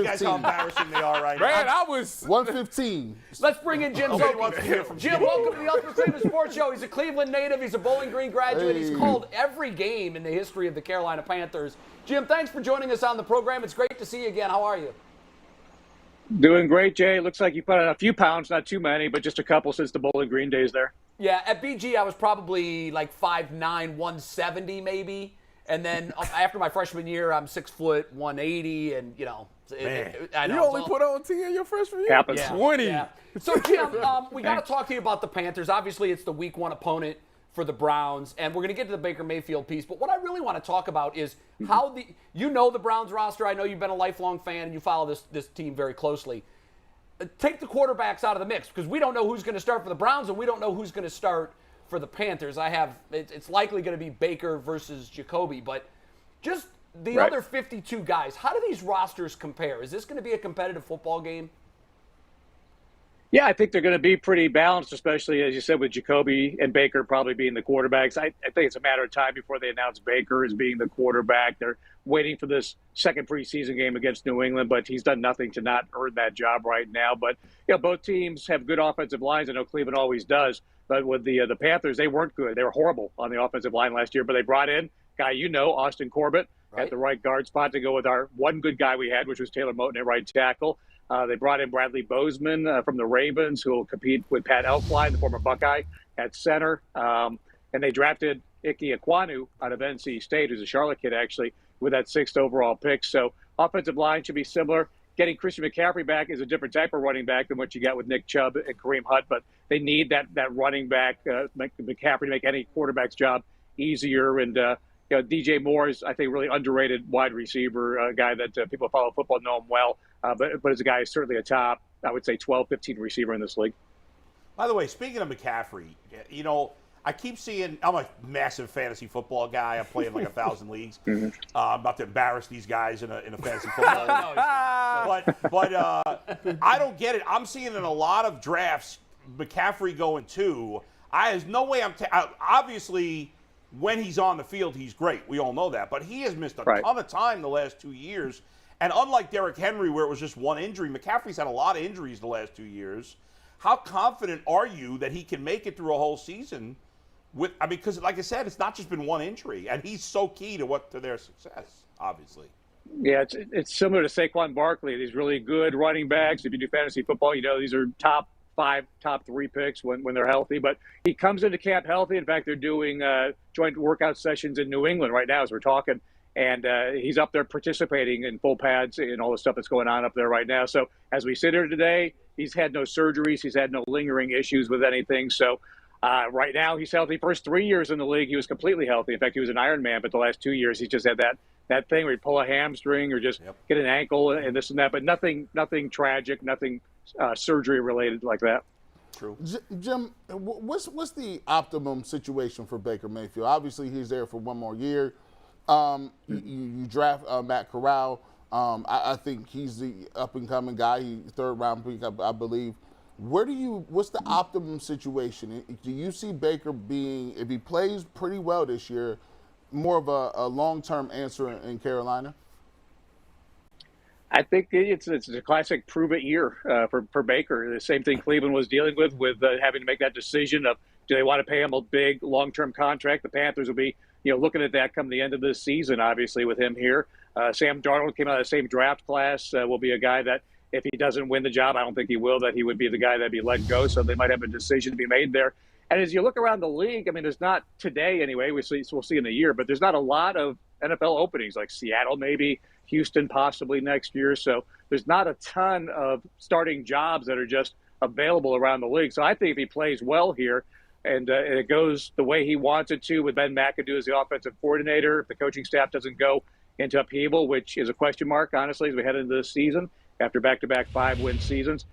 You guys how embarrassing they are right Man, now. I was 115. Let's bring in Jim Nobody wants to hear Szoke. from Jim, Jim. welcome to the Ultimate Cleveland Sports Show. He's a Cleveland native. He's a Bowling Green graduate. He's called every game in the history of the Carolina Panthers. Jim, thanks for joining us on the program. It's great to see you again. How are you? Doing great, Jay. Looks like you put on a few pounds, not too many, but just a couple since the Bowling Green days there. Yeah, at BG, I was probably like 5'9", 170 maybe. And then after my freshman year, I'm 6 foot, 180, and, you know. I know you only put on 10 your freshman year? Happens. Yeah. 20. Yeah. So, Jim, we got to talk to you about the Panthers. Obviously, it's the week one opponent for the Browns, and we're going to get to the Baker Mayfield piece. But what I really want to talk about is how you know the Browns roster. I know you've been a lifelong fan, and you follow this team very closely. Take the quarterbacks out of the mix, because we don't know who's going to start for the Browns, and we don't know who's going to start for the Panthers. It's likely going to be Baker versus Jacoby, but just the other 52 guys, how do these rosters compare? Is this going to be a competitive football game? Yeah, I think they're going to be pretty balanced, especially, as you said, with Jacoby and Baker probably being the quarterbacks. I think it's a matter of time before they announce Baker as being the quarterback. They're waiting for this second preseason game against New England, but he's done nothing to not earn that job right now. But, you know, both teams have good offensive lines. I know Cleveland always does. But with the Panthers, they weren't good. They were horrible on the offensive line last year. But they brought in a guy Austin Corbett, at the right guard spot to go with our one good guy we had, which was Taylor Moton at right tackle. They brought in Bradley Bozeman from the Ravens, who will compete with Pat Elflein, the former Buckeye, at center. And they drafted Ike Ekwonu out of NC State, who's a Charlotte kid, actually, with that 6th overall pick. So offensive line should be similar. Getting Christian McCaffrey back is a different type of running back than what you got with Nick Chubb and Kareem Hunt, but they need that running back, McCaffrey, to make any quarterback's job easier. And DJ Moore is, I think, really underrated wide receiver, a guy that people who follow football know him well, but as a guy, certainly a top, I would say, 12, 15 receiver in this league. By the way, speaking of McCaffrey, you know, I keep seeing, I'm a massive fantasy football guy. I play in like 1,000 leagues. I'm about to embarrass these guys in a fantasy football league. But I don't get it. I'm seeing in a lot of drafts, McCaffrey going 2. There's no way obviously, when he's on the field, he's great. We all know that. But he has missed a ton of time the last 2 years. And unlike Derrick Henry, where it was just one injury, McCaffrey's had a lot of injuries the last 2 years. How confident are you that he can make it through a whole season? Because like I said, it's not just been one injury, and he's so key to their success, obviously. Yeah, it's similar to Saquon Barkley. These really good running backs. If you do fantasy football, you know these are top 5, top 3 picks when they're healthy. But he comes into camp healthy. In fact, they're doing joint workout sessions in New England right now as we're talking. And he's up there participating in full pads and all the stuff that's going on up there right now. So as we sit here today, he's had no surgeries. He's had no lingering issues with anything. So right now he's healthy. First 3 years in the league, he was completely healthy. In fact, he was an Iron Man. But the last 2 years, he's just had that thing where he'd pull a hamstring or just get an ankle and this and that. But nothing tragic, nothing surgery related like that. True. Jim, what's the optimum situation for Baker Mayfield? Obviously, he's there for one more year. You draft Matt Corral. I think he's the up-and-coming guy. He's 3rd-round pick, I believe. What's the optimum situation? Do you see Baker being, if he plays pretty well this year, more of a long-term answer in Carolina? I think it's a classic prove-it year for Baker. The same thing Cleveland was dealing with having to make that decision of, do they want to pay him a big long-term contract? The Panthers will be looking at that come the end of this season, obviously, with him here. Sam Darnold came out of the same draft class, will be a guy that if he doesn't win the job, I don't think he will, that he would be the guy that'd be let go. So they might have a decision to be made there. And as you look around the league, I mean, there's not today anyway, we'll see in a year, but there's not a lot of NFL openings, like Seattle maybe, Houston possibly next year. So there's not a ton of starting jobs that are just available around the league. So I think if he plays well here, and it goes the way he wants it to with Ben McAdoo as the offensive coordinator, if the coaching staff doesn't go into upheaval, which is a question mark, honestly, as we head into this season, after back-to-back 5-win seasons,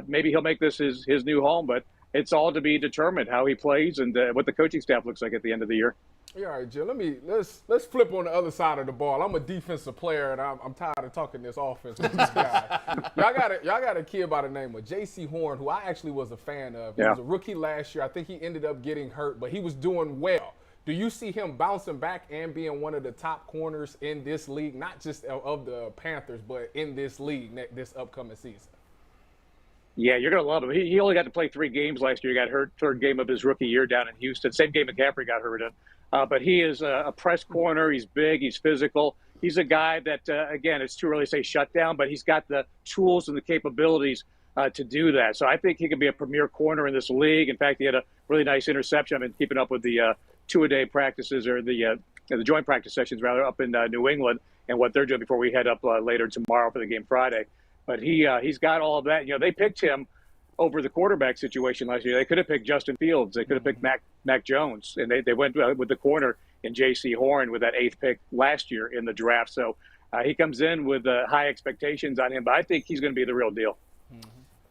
maybe he'll make this his new home. But it's all to be determined how he plays and what the coaching staff looks like at the end of the year. Yeah, all right, Jim. Let's flip on the other side of the ball. I'm a defensive player, and I'm tired of talking this offense with these guys. y'all got a kid by the name of J.C. Horn, who I actually was a fan of. He was a rookie last year. I think he ended up getting hurt, but he was doing well. Do you see him bouncing back and being one of the top corners in this league, not just of the Panthers, but in this league this upcoming season? Yeah, you're going to love him. He only got to play 3 games last year. He got hurt third game of his rookie year down in Houston. Same game McCaffrey got hurt in. But he is a press corner. He's big. He's physical. He's a guy that, again, it's too early to say shut down, but he's got the tools and the capabilities to do that. So I think he can be a premier corner in this league. In fact, he had a really nice interception. I've been keeping up with the two-a-day practices, or the joint practice sessions, rather, up in New England, and what they're doing before we head up later tomorrow for the game Friday. But he's got all of that. You know, they picked him over the quarterback situation last year. They could have picked Justin Fields. They could have picked Mac Jones. And they went with the corner in J.C. Horn with that 8th pick last year in the draft. So he comes in with high expectations on him. But I think he's going to be the real deal.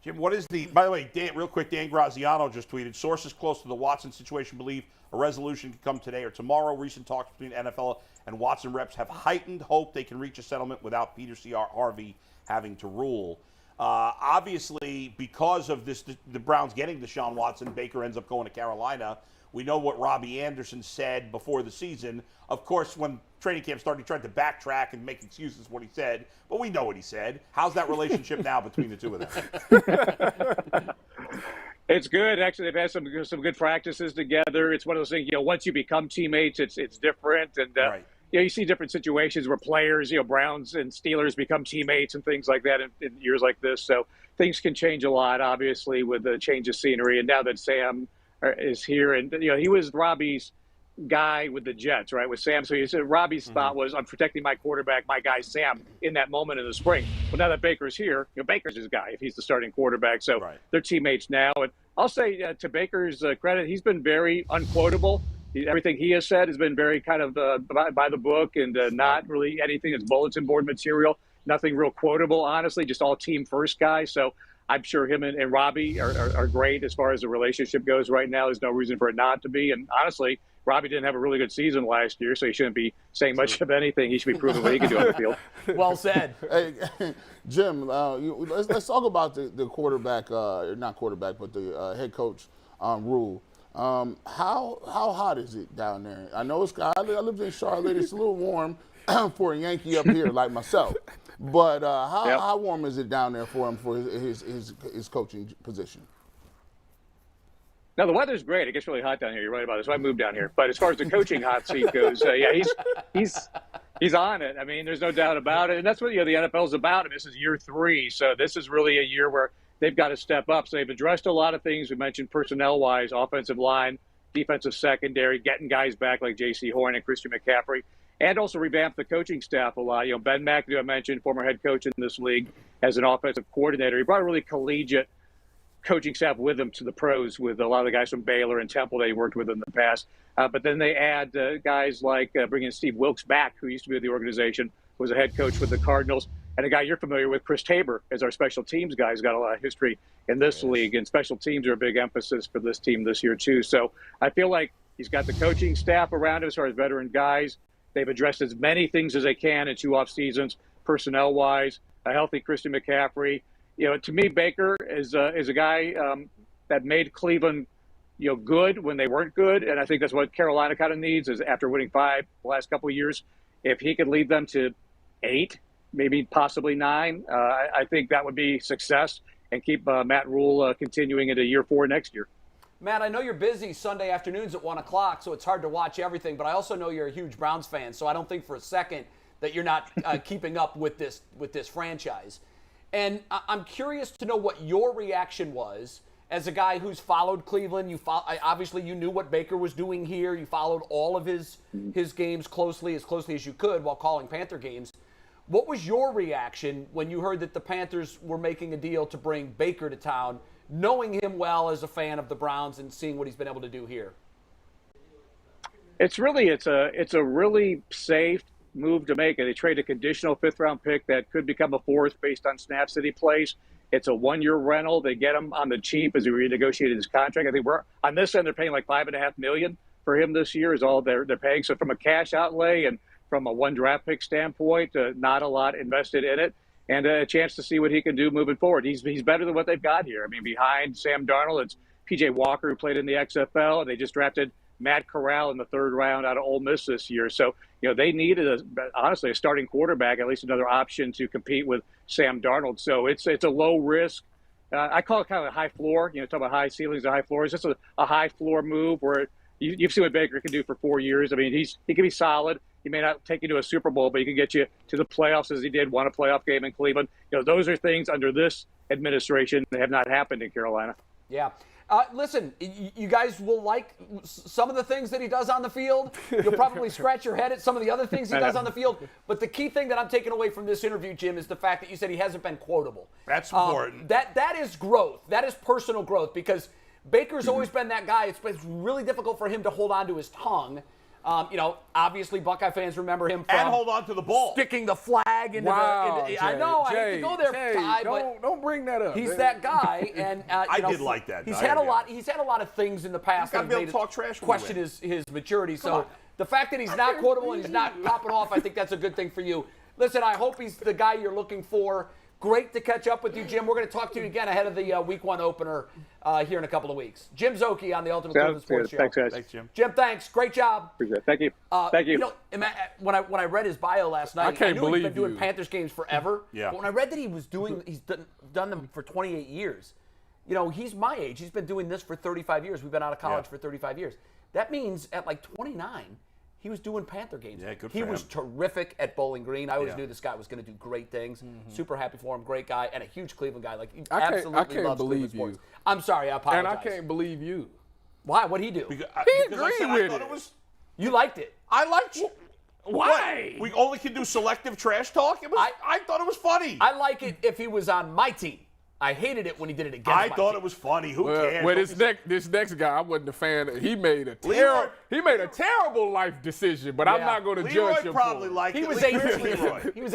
Jim, what is by the way, real quick, Dan Graziano just tweeted, sources close to the Watson situation believe a resolution could come today or tomorrow. Recent talks between NFL and Watson reps have heightened hope they can reach a settlement without Peter C. Harvey having to rule. Obviously, because of this, the Browns getting Deshaun Watson, Baker ends up going to Carolina. We know what Robbie Anderson said before the season. Of course, when training camp started, he tried to backtrack and make excuses for what he said, but we know what he said. How's that relationship now between the two of them? It's good. Actually, they've had some good practices together. It's one of those things, once you become teammates, it's different. And, right. You see different situations where players, Browns and Steelers become teammates and things like that in years like this. So things can change a lot, obviously, with the change of scenery. And now that Sam is here, and he was Robbie's guy with the Jets, right, with Sam. So he said Robbie's thought was, I'm protecting my quarterback, my guy Sam, in that moment in the spring. Well, now that Baker's here, Baker's his guy if he's the starting quarterback. So they're teammates now. And I'll say to Baker's credit, he's been very unquotable. Everything he has said has been very kind of by the book, and not really anything that's bulletin board material. Nothing real quotable, honestly, just all team first guys. So I'm sure him and Robbie are great as far as the relationship goes right now. There's no reason for it not to be. And honestly, Robbie didn't have a really good season last year, so he shouldn't be saying much of anything. He should be proving what he can do on the field. Well said. Hey, Jim, let's talk about the quarterback, not quarterback, but the head coach rule. How hot is it down there? I know I lived in Charlotte. It's a little warm for a Yankee up here like myself. But how warm is it down there for him for his coaching position? No, the weather's great. It gets really hot down here. You're right about this. So I moved down here. But as far as the coaching hot seat goes, he's on it. I mean, there's no doubt about it. And that's what the NFL's about. And this is year 3. So this is really a year where they've got to step up. So they've addressed a lot of things. We mentioned personnel-wise, offensive line, defensive secondary, getting guys back like J.C. Horn and Christian McCaffrey, and also revamped the coaching staff a lot. Ben McAdoo, I mentioned, former head coach in this league, as an offensive coordinator. He brought a really collegiate coaching staff with him to the pros, with a lot of the guys from Baylor and Temple that he worked with in the past. But then they add guys like bringing Steve Wilkes back, who used to be with the organization, was a head coach with the Cardinals, and a guy you're familiar with, Chris Tabor, as our special teams guy. He's got a lot of history in this league, and special teams are a big emphasis for this team this year too. So I feel like he's got the coaching staff around him as far as veteran guys. They've addressed as many things as they can in 2 off seasons, personnel-wise, a healthy Christian McCaffrey. To me, Baker is a guy that made Cleveland, good when they weren't good, and I think that's what Carolina kind of needs. Is after winning 5 the last couple of years, if he could lead them to 8, maybe possibly 9, I think that would be success, and keep Matt Rule continuing into year 4 next year. Matt, I know you're busy Sunday afternoons at 1 o'clock, so it's hard to watch everything, but I also know you're a huge Browns fan, so I don't think for a second that you're not keeping up with this franchise. And I'm curious to know what your reaction was as a guy who's followed Cleveland. Obviously you knew what Baker was doing here. You followed all of his games closely as you could while calling Panther games. What was your reaction when you heard that the Panthers were making a deal to bring Baker to town, knowing him well as a fan of the Browns and seeing what he's been able to do here? It's a really safe move to make. They trade a conditional 5th-round pick that could become a 4th based on snaps that he plays. It's a 1-year rental. They get him on the cheap as he renegotiated his contract. I think we're on this end. They're paying like $5.5 million for him this year is all they're paying. So from a cash outlay and from a 1 draft pick standpoint, not a lot invested in it, and a chance to see what he can do moving forward. He's better than what they've got here. I mean, behind Sam Darnold, it's P.J. Walker, who played in the XFL. They just drafted Matt Corral in the 3rd round out of Ole Miss this year. So, they needed, honestly, a starting quarterback, at least another option to compete with Sam Darnold. So it's a low risk. I call it kind of a high floor. Talk about high ceilings and high floors. It's just a high floor move where you've seen what Baker can do for 4 years. I mean, he can be solid. He may not take you to a Super Bowl, but he can get you to the playoffs as he did, won a playoff game in Cleveland. Those are things under this administration that have not happened in Carolina. Yeah. Listen, you guys will like some of the things that he does on the field. You'll probably scratch your head at some of the other things he does on the field. But the key thing that I'm taking away from this interview, Jim, is the fact that you said he hasn't been quotable. That's important. That is growth. That is personal growth, because Baker's always been that guy. It's really difficult for him to hold on to his tongue. Obviously Buckeye fans remember him from and hold on to the ball, sticking the flag into Jay, I know, I hate to go there, Ty, but don't bring that up. he's that guy, and I did like that. He's had a lot. He's had a lot of things in the past that made talk trash question his maturity. So the fact that he's not quotable and he's not popping off, I think that's a good thing for you. Listen, I hope he's the guy you're looking for. Great to catch up with you, Jim. We're going to talk to you again ahead of the Week 1 opener here in a couple of weeks. Jim Szoke on the Ultimate Cleveland Sports Show. Thanks, guys. Thanks, Jim. Jim, thanks. Great job. Appreciate it. Thank you. Thank you. When I read his bio last night, I knew he's been doing you. Panthers games forever. Yeah. But when I read that he's done them for 28 years, he's my age. He's been doing this for 35 years. We've been out of college for 35 years. That means at like 29, he was doing Panther games. Yeah, good for He him. was terrific at Bowling Green. I always knew this guy was going to do great things. Super happy for him. Great guy and a huge Cleveland guy. Like, he absolutely I can't loves believe Cleveland you. sports. I'm sorry, I apologize. And I can't believe you. Why? What'd he do? Because He I said agreed I thought with it was. You liked it. I liked you. Why? What? We only can do selective trash talk. I thought it was funny. I like it if he was on my team. I hated it when he did it against my I thought team. it was funny. Who cares? Well, this next guy, I wasn't a fan. He made a terrible life decision, but I'm not going to Leroy judge him probably for it. liked He it. was Where's 18. Leroy? He was